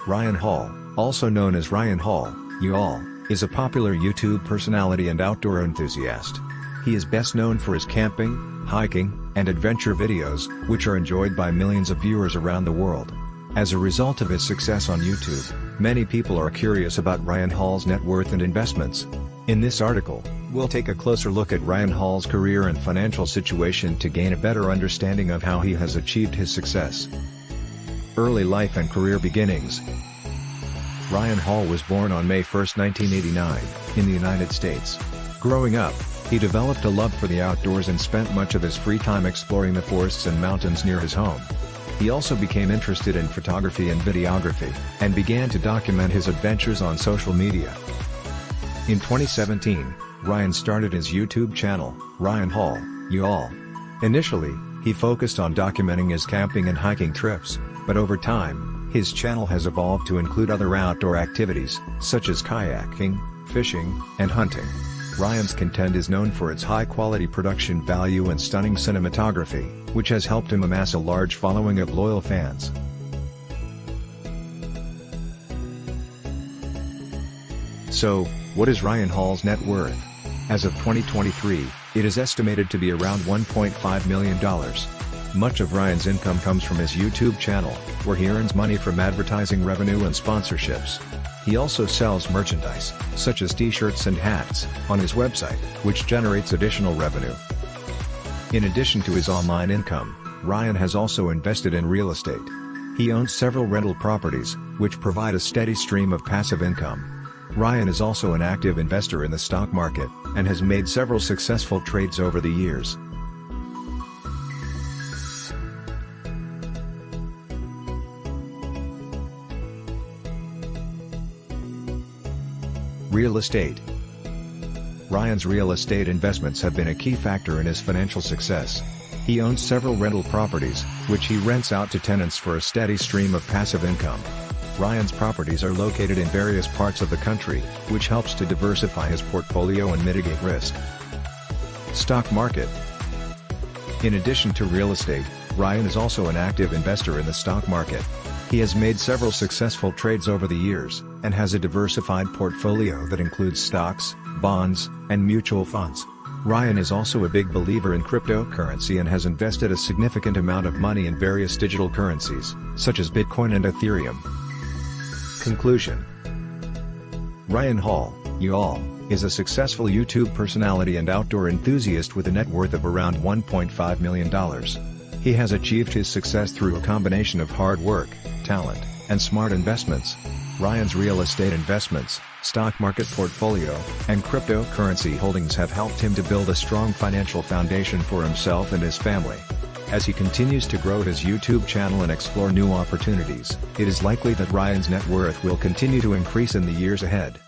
Ryan Hall, also known as Ryan Hall, y'all, is a popular YouTube personality and outdoor enthusiast. He is best known for his camping, hiking, and adventure videos, which are enjoyed by millions of viewers around the world. As a result of his success on YouTube, many people are curious about Ryan Hall's net worth and investments. In this article, we'll take a closer look at Ryan Hall's career and financial situation to gain a better understanding of how he has achieved his success. Early life and career beginnings. Ryan Hall was born on May 1, 1989, in the United States. Growing up, he developed a love for the outdoors and spent much of his free time exploring the forests and mountains near his home. He also became interested in photography and videography, and began to document his adventures on social media. In 2017, Ryan started his YouTube channel, Ryan Hall, y'all. Initially, he focused on documenting his camping and hiking trips, but over time, his channel has evolved to include other outdoor activities, such as kayaking, fishing, and hunting. Ryan's content is known for its high-quality production value and stunning cinematography, which has helped him amass a large following of loyal fans. So, what is Ryan Hall's net worth? As of 2023, it is estimated to be around $1.5 million. Much of Ryan's income comes from his YouTube channel, where he earns money from advertising revenue and sponsorships. He also sells merchandise, such as t-shirts and hats, on his website, which generates additional revenue. In addition to his online income, Ryan has also invested in real estate. He owns several rental properties, which provide a steady stream of passive income. Ryan is also an active investor in the stock market, and has made several successful trades over the years. Real estate. Ryan's real estate investments have been a key factor in his financial success. He owns several rental properties, which he rents out to tenants for a steady stream of passive income. Ryan's properties are located in various parts of the country, which helps to diversify his portfolio and mitigate risk. Stock market. In addition to real estate, Ryan is also an active investor in the stock market. He has made several successful trades over the years, and has a diversified portfolio that includes stocks, bonds, and mutual funds. Ryan is also a big believer in cryptocurrency and has invested a significant amount of money in various digital currencies, such as Bitcoin and Ethereum. Conclusion. Ryan Hall, y'all, is a successful YouTube personality and outdoor enthusiast with a net worth of around $1.5 million. He has achieved his success through a combination of hard work, talent, and smart investments. Ryan's real estate investments, stock market portfolio, and cryptocurrency holdings have helped him to build a strong financial foundation for himself and his family. As he continues to grow his YouTube channel and explore new opportunities, it is likely that Ryan's net worth will continue to increase in the years ahead.